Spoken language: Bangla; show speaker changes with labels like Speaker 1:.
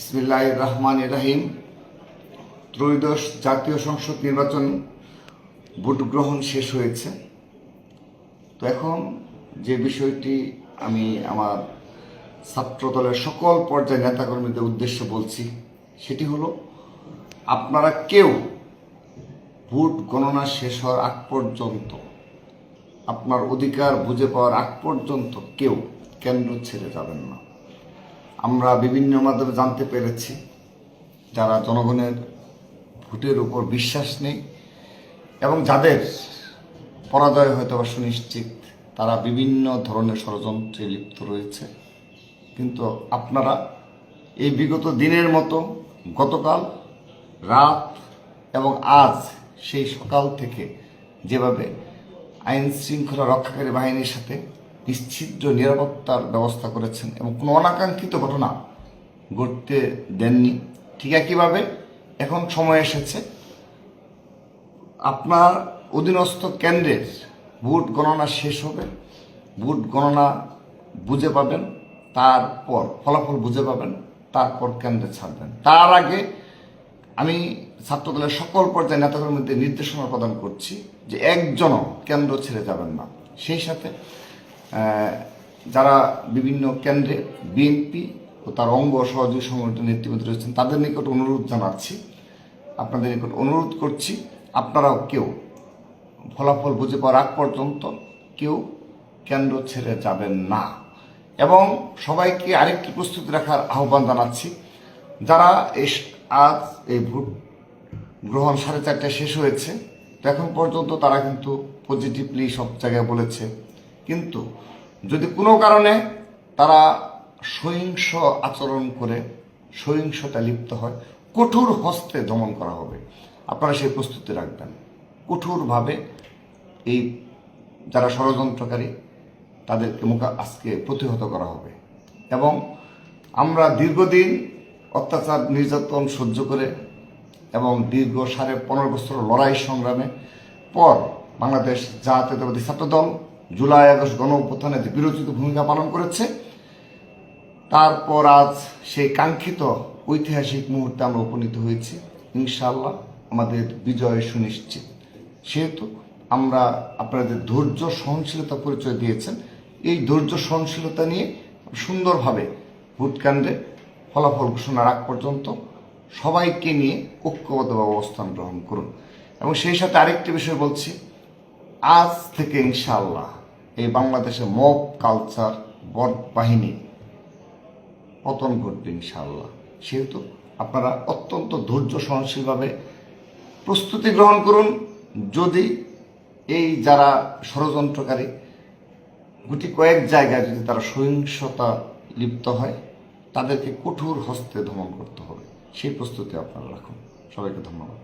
Speaker 1: বিসমিল্লাহির রহমানির রহিম। ত্রয়োদশ জাতীয় সংসদ নির্বাচন ভোট গ্রহণ শেষ হয়েছে। তো এখন যে বিষয়টি আমি আমার ছাত্র দলের সকল পর্যায়ের নেতাকর্মীদের উদ্দেশ্যে বলছি সেটি হলো, আপনারা কেউ ভোট গণনা শেষ হওয়ার আগ পর্যন্ত, আপনার অধিকার বুঝে পাওয়ার আগ পর্যন্ত কেউ কেন্দ্র ছেড়ে যাবেন না। আমরা বিভিন্ন মাধ্যমে জানতে পেরেছি যারা জনগণের ভোটের উপর বিশ্বাস নেই এবং যাদের পরাজয় হয়তো বা সুনিশ্চিত, তারা বিভিন্ন ধরনের ষড়যন্ত্রে লিপ্ত রয়েছে। কিন্তু আপনারা এই বিগত দিনের মতো গতকাল রাত এবং আজ সেই সকাল থেকে যেভাবে আইন শৃঙ্খলা রক্ষাকারী বাহিনীর সাথে নিশ্চিদ্র নিরাপত্তার ব্যবস্থা করেছেন এবং কোনো অনাকাঙ্ক্ষিত ঘটনা ঘটতে দেননি, ঠিক একইভাবে এখন সময় এসেছে আপনার অধীনস্থ কেন্দ্রের ভোট গণনা শেষ হবে, ভোট গণনা বুঝে পাবেন, তারপর ফলাফল বুঝে পাবেন, তারপর কেন্দ্রে ছাড়বেন। তার আগে আমি ছাত্রদলের সকল পর্যায়ে নেতাকর্মীদের নির্দেশনা প্রদান করছি যে একজনও কেন্দ্র ছেড়ে যাবেন না। সেই সাথে যারা বিভিন্ন কেন্দ্রে বিএনপি ও তার অঙ্গ সহযোগী সংগঠনের নেতৃবৃন্দ রয়েছেন তাদের নিকট অনুরোধ জানাচ্ছি, আপনাদের নিকট অনুরোধ করছি, আপনারাও কেউ ফলাফল বুঝে পাওয়ার আগ পর্যন্ত কেউ কেন্দ্র ছেড়ে যাবেন না। এবং সবাইকে আরেকটি প্রস্তুতি রাখার আহ্বান জানাচ্ছি, যারা আজ এই ভোট গ্রহণ 4:30টায় শেষ হয়েছে, তো এখন পর্যন্ত তারা কিন্তু পজিটিভলি সব জায়গায় বলেছে, কিন্তু যদি কোনো কারণে তারা সহিংস আচরণ করে সহিংসতা লিপ্ত হয়, কঠোর হস্তে দমন করা হবে। আপনারা সেই প্রস্তুতি রাখবেন। কঠোরভাবে এই যারা ষড়যন্ত্রকারী তাদেরকে আজকে প্রতিহত করা হবে। এবং আমরা দীর্ঘদিন অত্যাচার নির্যাতন সহ্য করে এবং দীর্ঘ 15.5 বছর লড়াই সংগ্রামে পর বাংলাদেশ জাতীয়তাবাদী ছাত্রদল জুলাই আগস্ট গণ অভ্যুত্থানে যে বিরোচিত ভূমিকা পালন করেছে, তারপর আজ সেই কাঙ্ক্ষিত ঐতিহাসিক মুহূর্তে আমরা উপনীত হয়েছি। ইনশাআল্লাহ আমাদের বিজয় সুনিশ্চিত। সেহেতু আমরা আপনাদের ধৈর্য সহনশীলতা পরিচয় দিয়েছেন, এই ধৈর্য সহনশীলতা নিয়ে সুন্দরভাবে ভোট কেন্দ্রে ফলাফল ঘোষণার আগ পর্যন্ত সবাইকে নিয়ে ঐক্যবদ্ধভাবে অবস্থান গ্রহণ করুন। এবং সেই সাথে আরেকটি বিষয় বলছি, আজ থেকে ইনশাআল্লাহ এই বাংলাদেশে মব কালচার বাহিনী পতন ঘটবে ইনশাআল্লাহ। সেহেতু আপনারা অত্যন্ত ধৈর্য সহনশীলভাবে প্রস্তুতি গ্রহণ করুন। যদি এই যারা ষড়যন্ত্রকারী গুটি কয়েক জায়গায় যদি তারা সহিংসতা লিপ্ত হয়, তাদেরকে কঠোর হস্তে দমন করতে হবে, সেই প্রস্তুতি আপনারা রাখুন। সবাইকে ধন্যবাদ।